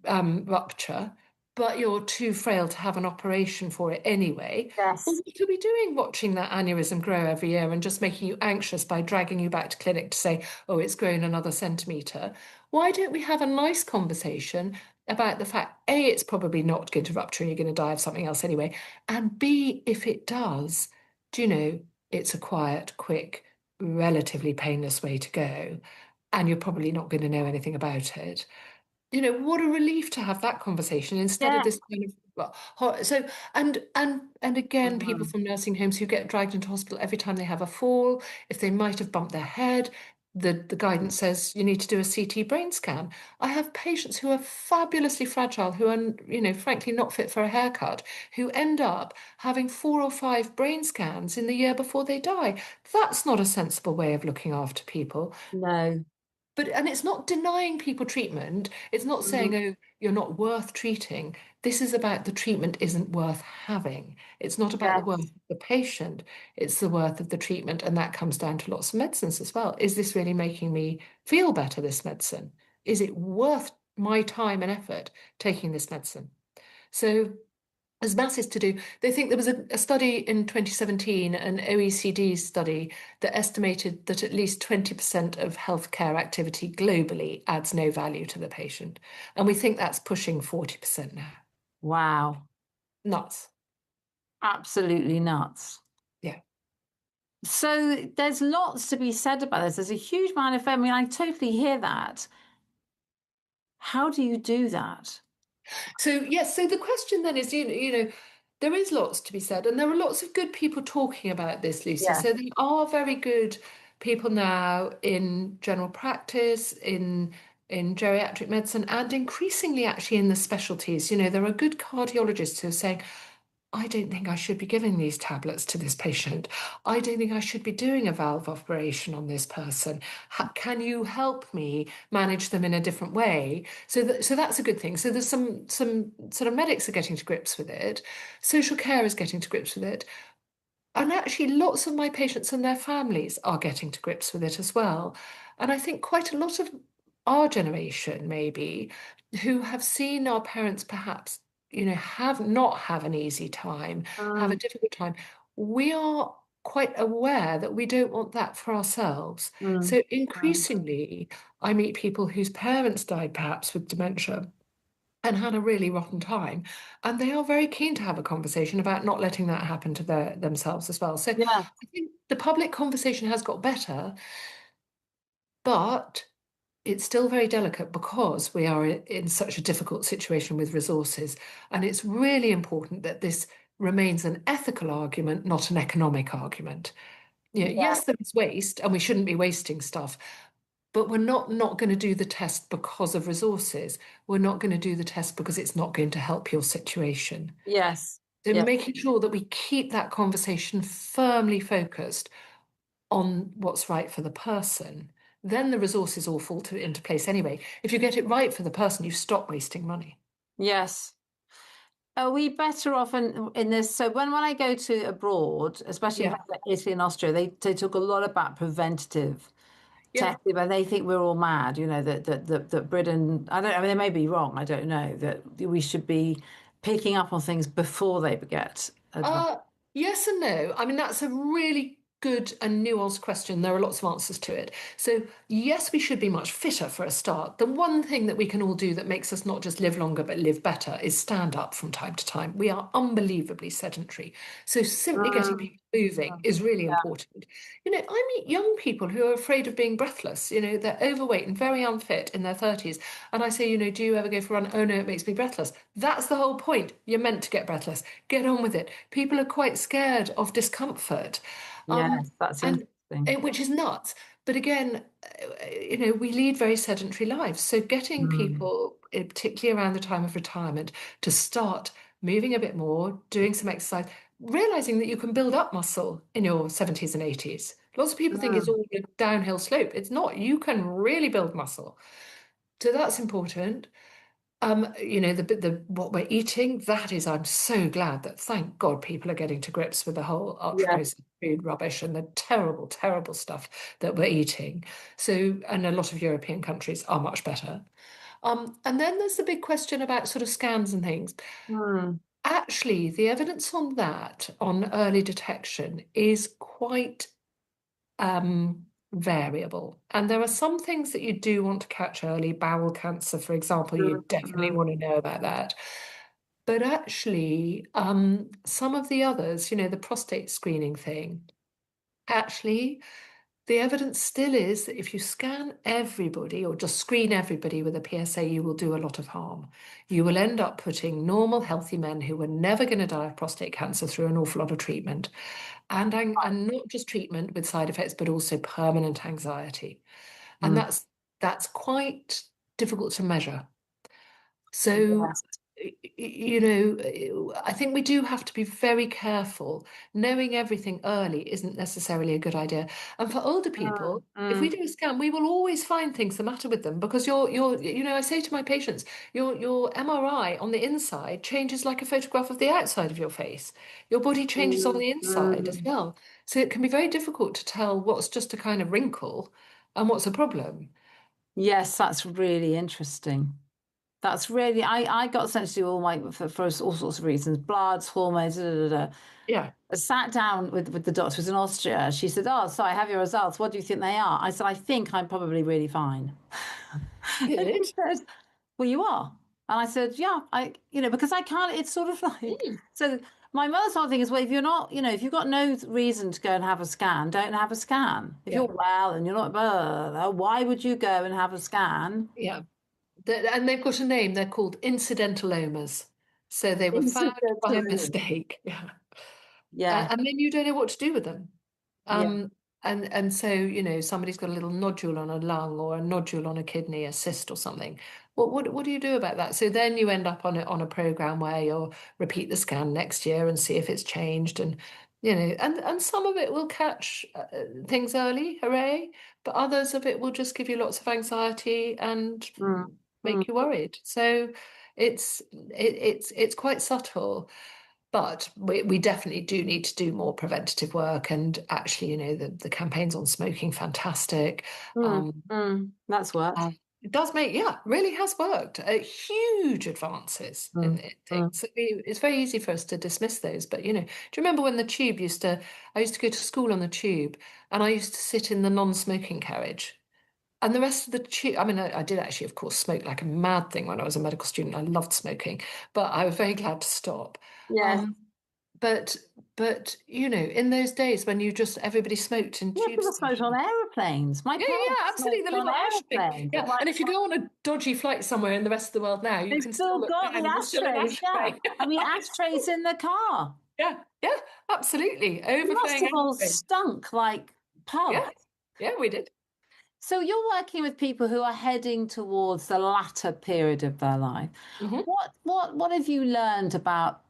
rupture, but you're too frail to have an operation for it anyway. Well, Yes. what are we doing watching that aneurysm grow every year and just making you anxious by dragging you back to clinic to say, oh, it's grown another centimetre? Why don't we have a nice conversation about the fact, A, it's probably not going to rupture and you're going to die of something else anyway, and B, if it does, do you know, it's a quiet, quick, relatively painless way to go, and you're probably not going to know anything about it. What a relief to have that conversation instead of Yes. this kind of so and again, people Mhm. from nursing homes who get dragged into hospital every time they have a fall, if they might have bumped their head, the guidance says you need to do a CT brain scan. I have patients who are fabulously fragile, who are, frankly not fit for a haircut, who end up having 4 or 5 brain scans in the year before they die. That's not a sensible way of looking after people. No. And it's not denying people treatment. It's not saying, Mhm. oh, you're not worth treating. This is about the treatment isn't worth having. It's not about the worth Yes. of the patient. It's the worth of the treatment. And that comes down to lots of medicines as well. Is this really making me feel better, this medicine? Is it worth my time and effort taking this medicine? So there's masses to do. They think there was a study in 2017, an OECD study, that estimated that at least 20% of healthcare activity globally adds no value to the patient. And we think that's pushing 40% now. Wow. Nuts. Absolutely nuts. Yeah. So there's lots to be said about this. There's a huge amount of, I mean, I totally hear that. How do you do that? So yes, so the question then is, there is lots to be said, and there are lots of good people talking about this, Lucy. Yeah. So there are very good people now in general practice, in geriatric medicine, and increasingly actually in the specialties. There are good cardiologists who are saying, I don't think I should be giving these tablets to this patient. I don't think I should be doing a valve operation on this person. Can you help me manage them in a different way? So that's a good thing. So there's some sort of medics are getting to grips with it. Social care is getting to grips with it. And actually, lots of my patients and their families are getting to grips with it as well. And I think quite a lot of our generation, maybe, who have seen our parents perhaps, have an easy time, have a Mm, difficult time, we are quite aware that we don't want that for ourselves. mm, So mm. increasingly, I meet people whose parents died perhaps with dementia and had a really rotten time. And they are very keen to have a conversation about not letting that happen to themselves as well. So Yeah, I think the public conversation has got better, but it's still very delicate because we are in such a difficult situation with resources. And it's really important that this remains an ethical argument, not an economic argument. yeah, Yes, there is waste, and we shouldn't be wasting stuff, but we're not going to do the test because of resources. We're not going to do the test because it's not going to help your situation. yes, So yeah, making sure that we keep that conversation firmly focused on what's right for the person, then the resources all fall into place anyway. If you get it right for the person, you stop wasting money. yes. Are we better off in this? So when I go to abroad, especially in Yeah. places like Italy and Austria, they talk a lot about preventative Yeah. testing, but they think we're all mad, that Britain, I don't, I mean, they may be wrong, I don't know, that we should be picking up on things before they get advanced. Uh, yes and no. I mean, that's a really good and nuanced question. There are lots of answers to it. So, yes, we should be much fitter for a start. The one thing that we can all do that makes us not just live longer but live better is stand up from time to time. We are unbelievably sedentary. So, simply getting Mm, people moving is really yeah, important. I meet young people who are afraid of being breathless. They're overweight and very unfit in their 30s. And I say, do you ever go for a run? Oh, no, it makes me breathless. That's the whole point. You're meant to get breathless. Get on with it. People are quite scared of discomfort, yes, that's and interesting. which is nuts. But again, we lead very sedentary lives. So getting Mm, people, particularly around the time of retirement, to start moving a bit more, doing some exercise, realizing that you can build up muscle in your 70s and 80s. Lots of people think it's mm, all a downhill slope. It's not. You can really build muscle. So that's important. The what we're eating, that is, I'm so glad that, thank God, people are getting to grips with the whole ultra yes, processed food rubbish and the terrible, terrible stuff that we're eating. So, and a lot of European countries are much better. And then there's the big question about sort of scans and things. mm, Actually, the evidence on that, on early detection, is quite variable. And there are some things that you do want to catch early. Bowel cancer, for example, you mm, definitely mm, want to know about that. But actually, some of the others, the prostate screening thing, actually, the evidence still is that if you scan everybody or just screen everybody with a PSA, you will do a lot of harm. You will end up putting normal, healthy men who were never going to die of prostate cancer through an awful lot of treatment. And not just treatment with side effects, but also permanent anxiety. And mm, that's quite difficult to measure. So, yes, I think we do have to be very careful. Knowing everything early isn't necessarily a good idea. And for older mm, people, if we mm, do a scan, we will always find things the matter with them because I say to my patients, your MRI on the inside changes like a photograph of the outside of your face. Your body changes on mm, the inside as mm. well. So it can be very difficult to tell what's just a kind of wrinkle and what's a problem. Yes, that's really interesting. That's really, I got sent to do all for all sorts of reasons, bloods, hormones, da, da, da, da. Yeah. I sat down with the doctor who's in Austria. She said, "Oh, so I have your results. What do you think they are?" I said, "I think I'm probably really fine." And Good. she said, "Well, you are." And I said, "Yeah, because I can't." It's sort of like Mm. so. My mother's whole thing is, well, if you're not, if you've got no reason to go and have a scan, don't have a scan. If you're Yeah. well and you're not, blah, blah, blah, why would you go and have a scan? Yeah. And they've got a name. They're called incidentalomas. So they were found by Incidentally. mistake. Yeah. Yeah, And then you don't know what to do with them. yeah. And so, somebody's got a little nodule on a lung or a nodule on a kidney, a cyst or something. What do you do about that? So then you end up on a program where you'll repeat the scan next year and see if it's changed. And some of it will catch things early, hooray, but others of it will just give you lots of anxiety and Mm, mm, make you worried. So it's quite subtle. But we definitely do need to do more preventative work. And actually, the campaigns on smoking, fantastic. That's worked. It does make, yeah, really has worked. Huge advances in things. Mm. It's very easy for us to dismiss those. But, do you remember when I used to go to school on the tube, and I used to sit in the non-smoking carriage. And the rest of the tube, I mean, I did actually, of course, smoke like a mad thing when I was a medical student. I loved smoking, but I was very glad to stop. Yes. Um, but in those days when everybody smoked in Yeah, tube people smoked on stations. aeroplanes. My Yeah, parents yeah, absolutely. smoked The on little ashtray. aeroplanes. Yeah. And if you go on a dodgy flight somewhere in the rest of the world now, you They've can still still look got down the and there's still an ashtrays, yeah. ashtray. I mean, ashtrays in the car. Yeah, yeah, absolutely. You must Overflowing have all ashtray. stunk like pub. Yeah, yeah, we did. So you're working with people who are heading towards the latter period of their life. Hmm. What have you learned about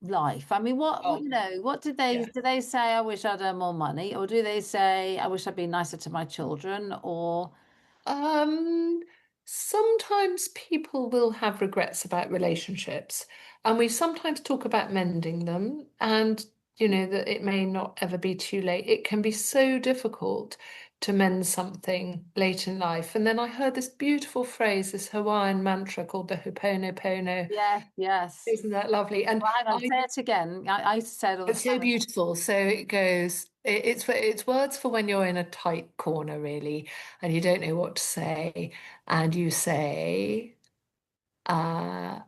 life? I mean, Oh, what yeah. do they say, I wish I'd earned more money? Or do they say, I wish I'd been nicer to my children? Or Um, Sometimes people will have regrets about relationships, and we sometimes talk about mending them, and that it may not ever be too late. It can be so difficult to mend something late in life. And then I heard this beautiful phrase, this Hawaiian mantra called the Ho'oponopono. yes, yes. Isn't that lovely? And Well, hang on, I say it again. I said all the it's so Spanish. beautiful. So it goes, it's words for when you're in a tight corner, really, and you don't know what to say. And you say, uh,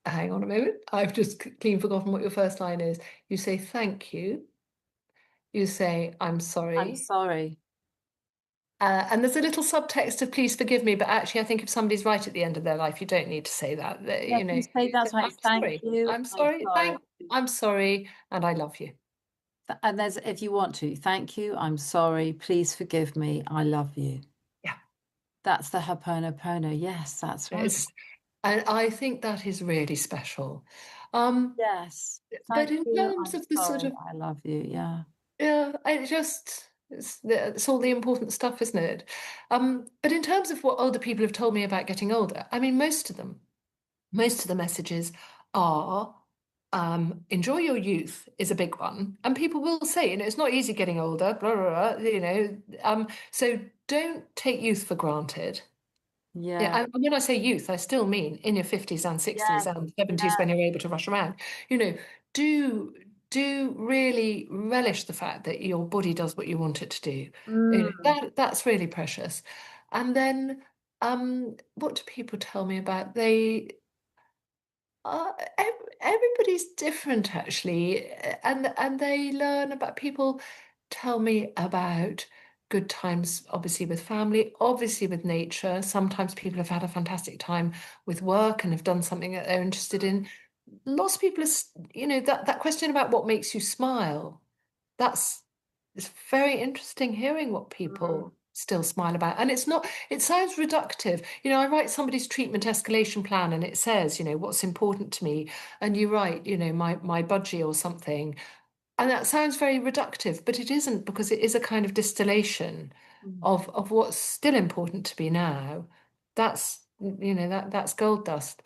hang on a moment, I've just clean forgotten what your first line is. You say thank you. You say, I'm I'm sorry. sorry. And there's a little subtext of please forgive me, but actually I think if somebody's right at the end of their life, you don't need to say that. Yes, you say You say, that's right. I'm Thank sorry. you. I'm I'm sorry. sorry. I'm sorry, and I love you. And there's, if you want to, thank you. I'm sorry. Please forgive me. I love you. Yeah. That's the Ho'oponopono. Yes, that's right. And I think that is really special. Um, Yes. but Thank in you. terms I'm of the sort sorry. of, I love you. Yeah. yeah, it's all the important stuff, isn't it? But in terms of what older people have told me about getting older, I mean, most of the messages are enjoy your youth is a big one. And people will say, it's not easy getting older, blah, blah, blah, so don't take youth for granted. Yeah, Yeah. and when I say youth, I still mean in your 50s and 60s Yes. and 70s when Yes. you're able to rush around. You know, do do really relish the fact that your body does what you want it to do. Mm. That's really precious. And then what do people tell me about? Everybody's different actually, and they learn about people tell me about good times, obviously with family, obviously with nature. Sometimes people have had a fantastic time with work and have done something that they're interested in. Lots of people are, that question about what makes you smile. That's it's very interesting hearing what Mm. people still smile about. And it sounds reductive. I write somebody's treatment escalation plan and it says, what's important to me. And you write, my budgie or something. And that sounds very reductive, but it isn't because it is a kind of distillation Mm. of what's still important to me now. That's gold dust.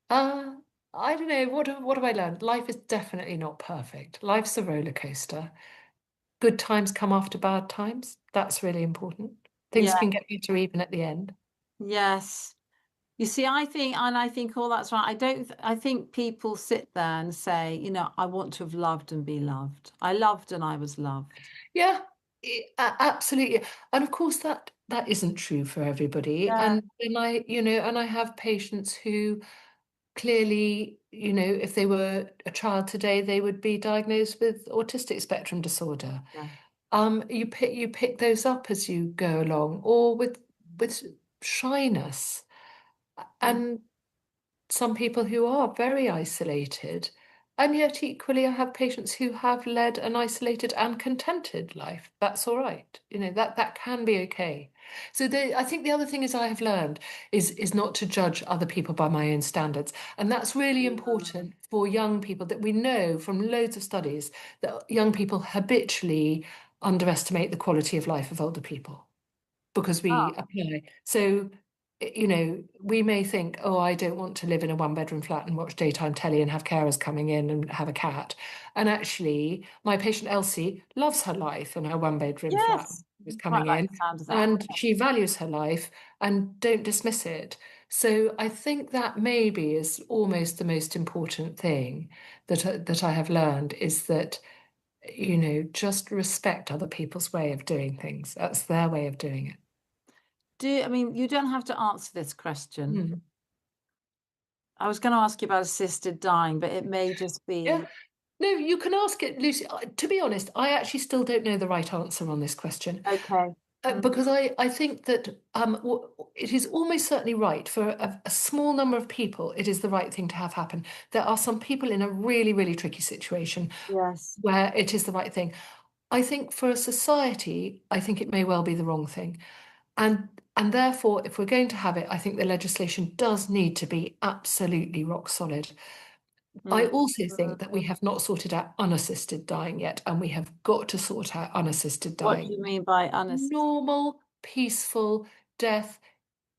Uh, I don't know. What have I learned? Life is definitely not perfect. Life's a roller coaster. Good times come after bad times. That's really important. Things Yeah. can get better even at the end. Yes. You see, I think all that's right. I think people sit there and say, I want to have loved and be loved. I loved and I was loved. Yeah, absolutely. And of course that isn't true for everybody. Yeah. And I have patients who clearly, if they were a child today, they would be diagnosed with autistic spectrum disorder. Yeah. You pick those up as you go along, or with shyness. Mm. And some people who are very isolated. And yet, equally, I have patients who have led an isolated and contented life. That's all right. That can be okay. So I think the other thing is I have learned is not to judge other people by my own standards. And that's really Mm. important for young people that we know from loads of studies that young people habitually underestimate the quality of life of older people because we Oh, apply. So we may think, oh, I don't want to live in a one-bedroom flat and watch daytime telly and have carers coming in and have a cat. And actually, my patient Elsie loves her life in her one-bedroom flat. Yes. Who's Quite coming like in, the sound of that. and she values her life and don't dismiss it. So I think that maybe is almost the most important thing that I have learned, is that, just respect other people's way of doing things. That's their way of doing it. You don't have to answer this question. Mm. I was going to ask you about assisted dying, but it may just be. Yeah. No, you can ask it, Lucy. To be honest, I actually still don't know the right answer on this question. Okay. Because I think that it is almost certainly right for a small number of people. It is the right thing to have happen. There are some people in a really, really tricky situation Yes. where it is the right thing. I think for a society, I think it may well be the wrong thing. And therefore, if we're going to have it, I think the legislation does need to be absolutely rock solid. I also think that we have not sorted out unassisted dying yet, and we have got to sort out unassisted What do dying. you mean by unassisted? Normal, peaceful death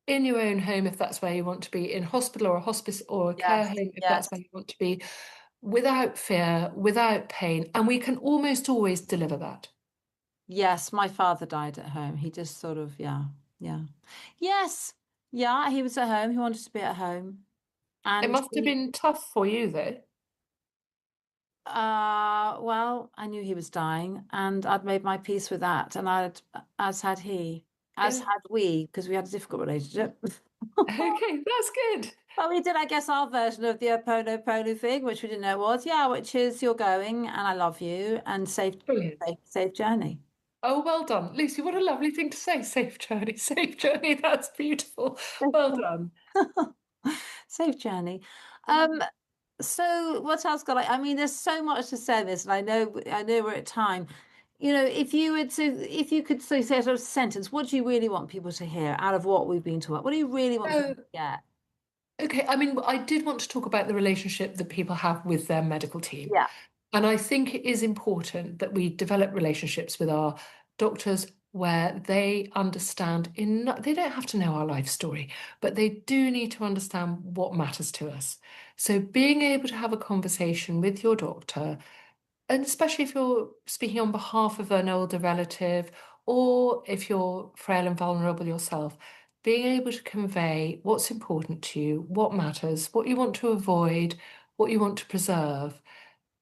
in your own home, if that's where you want to be, in hospital or a hospice or a care home, if that's where you want to be, without fear, without pain. And we can almost always deliver that. Yes, my father died at home. He just sort of, yeah. Yes. Yeah, he was at home. He wanted to be at home. It And must have been tough for you, though. well, I knew he was dying, and I'd made my peace with that, and as had he, as Yeah. had we, because we had a difficult relationship. Okay, that's good. But we did, I guess, our version of the Oponopono thing, which we didn't know was, which is you're going, and I love you, and Brilliant. safe journey. Oh, well done. Lucy, what a lovely thing to say. Safe journey, safe journey. That's beautiful. Well done. Safe journey. So what else got there's so much to say in this, and I know we're at time. If you could say sort of sentence, what do you really want people to hear out of what we've been talking about? What do you really want people to get? Okay, I did want to talk about the relationship that people have with their medical team. Yeah. And I think it is important that we develop relationships with our doctors where they understand they don't have to know our life story, but they do need to understand what matters to us. So being able to have a conversation with your doctor, and especially if you're speaking on behalf of an older relative, or if you're frail and vulnerable yourself, being able to convey what's important to you, what matters, what you want to avoid, what you want to preserve,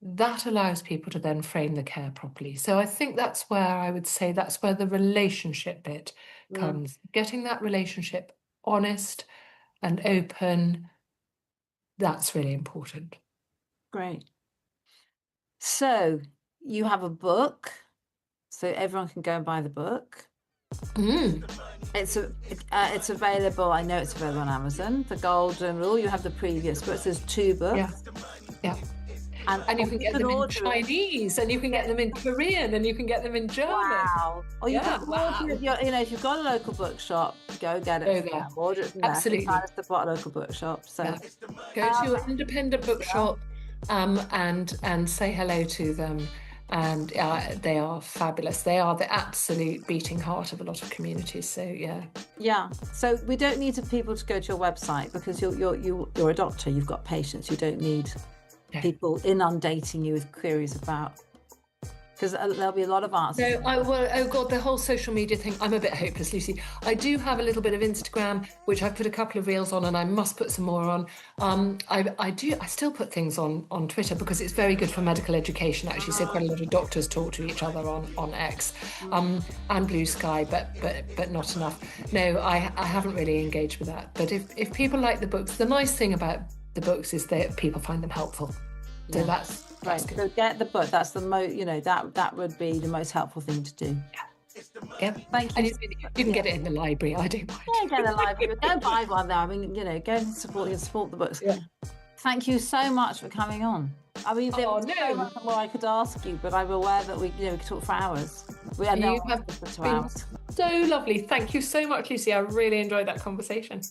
that allows people to then frame the care properly. So I think that's where I would say that's where the relationship bit comes. Getting that relationship honest and open, that's really important. Great. So you have a book, so everyone can go and buy the book. It's available. I know it's available on Amazon. The Golden Rule. You have the previous books. There's 2 books. Yeah. And you can get them in Chinese, and you can get them in Korean, and you can get them in German. Wow. Or you can order it, if you've got a local bookshop, go get it. Go there. Order it from there. Absolutely. Support a local bookshop. So go to your independent bookshop and say hello to them. And they are fabulous. They are the absolute beating heart of a lot of communities. So yeah. So we don't need people to go to your website, because you're a doctor. You've got patients. You don't need people inundating you with queries about, because there'll be a lot of answers. Oh God, the whole social media thing, I'm a bit hopeless, Lucy. I do have a little bit of Instagram, which I put a couple of reels on, and I must put some more on. I still put things on Twitter, because it's very good for medical education, actually. So quite a lot of doctors talk to each other on X and Blue Sky, but not enough. No, I haven't really engaged with that. But if people like the books, the nice thing about the books is that people find them helpful. So that's right. good. So get the book. That's the most, that would be the most helpful thing to do. Yeah. Thank you. And you can get it in the library. I don't mind. Yeah, get the library. Go buy one though. Go and support the books. Yeah. Thank you so much for coming on. There was so much more I could ask you, but I'm aware that we could talk for hours. We had for 2 hours. So lovely. Thank you so much, Lucy. I really enjoyed that conversation.